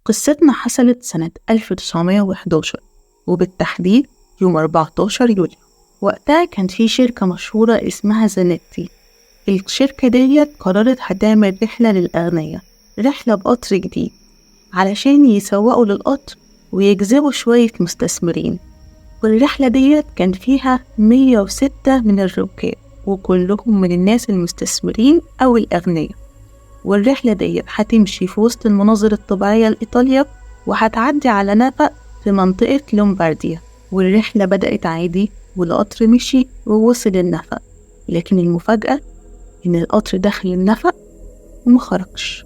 قصتنا حصلت سنة 1911 وبالتحديد يوم 14 يوليو. وقتها كان في شركة مشهورة اسمها زانيتي. الشركة ديت قررت هتعمل رحلة للأغنياء، رحلة بقطر جديد علشان يسوقوا للقطر ويجذبوا شوية مستثمرين. والرحلة ديت كان فيها 106 من الركاب وكلهم من الناس المستثمرين أو الأغنياء. والرحلة ديت هتمشي في وسط المناظر الطبيعية لإيطاليا وهتعدي على نفق في منطقة لومبارديا. والرحلة بدأت عادي والقطر مشي ووصل النفق، لكن المفاجأة إن القطر دخل النفق ومخرجش.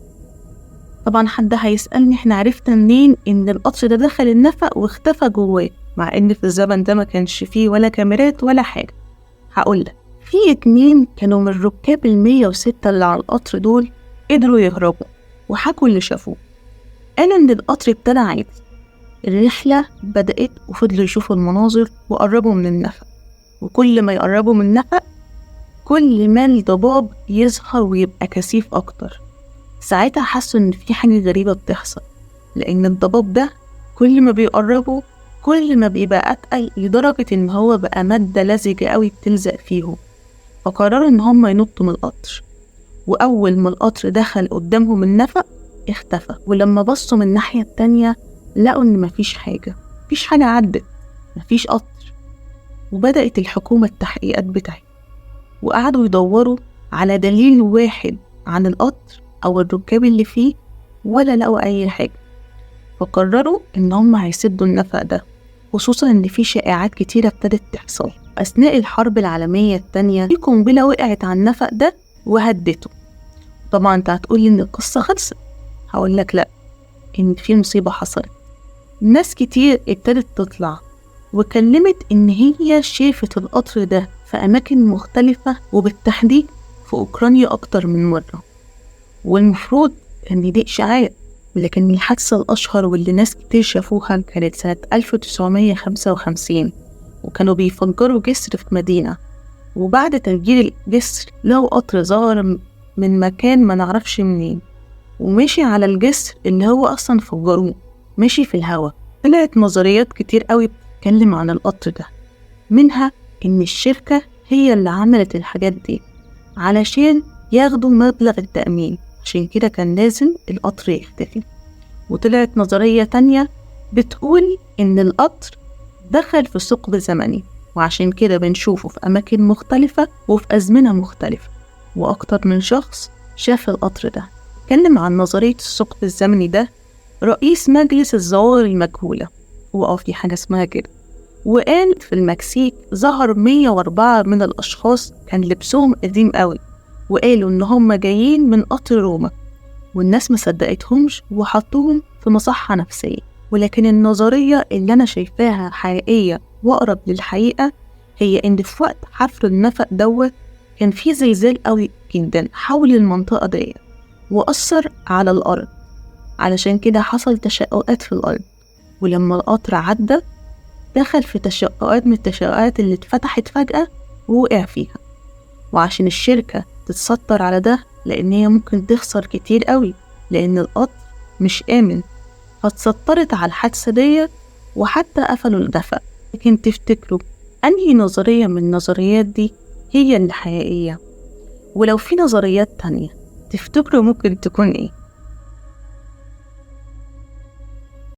طبعا حد هيسألني احنا عرفنا منين إن القطر ده دخل النفق واختفى جواه، مع إن في الزمن ده ما كانش فيه ولا كاميرات ولا حاجة. هقولك في 2 كانوا من الركاب 106 اللي على القطر دول قدروا يهربوا وحكوا اللي شافوه. قالوا إن القطر ابتدى عادي، الرحلة بدأت وفضلوا يشوفوا المناظر وقربوا من النفق، وكل ما يقربوا من النفق كل ما الضباب يظهر ويبقى كثيف أكتر. ساعتها حسوا إن في حاجة غريبة بتحصل، لأن الضباب ده كل ما بيقربوا كل ما بيبقى أتقل لدرجة إن هو بقى مادة لزجة قوي بتلزق فيهم. فقرروا إن هم ينطوا من القطر، وأول ما القطر دخل قدامهم النفق اختفى. ولما بصوا من الناحية التانية لقوا إن مفيش حاجة عدت، مفيش قطر. وبدأت الحكومة التحقيقات بتاعتها وقعدوا يدوروا على دليل واحد عن القطر أو الركاب اللي فيه، ولا لقوا أي حاجة. فقرروا إن هم هيسدوا النفق ده، خصوصا إن في شائعات كتيرة ابتدت تحصل. أثناء الحرب العالمية التانية في قنبلة وقعت على النفق ده وهدته. طبعا انت هتقولي إن القصة خلصت، هقولك لأ، إن في مصيبة حصلت. ناس كتير ابتدت تطلع وكلمت إن هي شافت القطر ده في أماكن مختلفة، وبالتحديد في أوكرانيا أكتر من مرة. والمفروض إن دي إشاعات، لكن الحادثة الأشهر واللي ناس كتير شافوها كانت سنة 1955، وكانوا بيفجروا جسر في مدينة، وبعد تفجير الجسر لقوا قطر ظهر من مكان ما نعرفش منين ومشي على الجسر اللي هو أصلا فجروه، مشي في الهواء. طلعت نظريات كتير قوي بتتكلم عن القطر ده، منها إن الشركة هي اللي عملت الحاجات دي علشان ياخدوا مبلغ التأمين، عشان كده كان لازم القطر يختفي. وطلعت نظرية تانية بتقول إن القطر دخل في ثقب زمني، وعشان كده بنشوفه في أماكن مختلفة وفي أزمنة مختلفة، وأكتر من شخص شاف القطر ده. اتكلم عن نظرية الثقب الزمني ده رئيس مجلس الظواهر المجهولة، في حاجة اسمها كده. وقال في المكسيك ظهر 104 من الأشخاص كان لبسهم قديم قوي، وقالوا إن هم جايين من قطر روما، والناس ما صدقتهمش وحطوهم في مصحة نفسية. ولكن النظرية اللي أنا شايفاها حقيقية وأقرب للحقيقة هي إن في وقت حفر النفق دوت كان في زلزال قوي جدا حول المنطقة دي وأثر على الأرض، علشان كده حصل تشققات في الأرض. ولما القطر عدى دخل في تشققات من التشققات اللي اتفتحت فجأة ووقع فيها. وعشان الشركة تتستر على ده، لأن هي ممكن تخسر كتير قوي لأن القطر مش آمن، فاتسترت على الحادثة دي وحتى قفلوا النفق. لكن تفتكروا أنهي نظرية من النظريات دي هي اللي حقيقية؟ ولو في نظريات تانية تفتكروا ممكن تكون إيه؟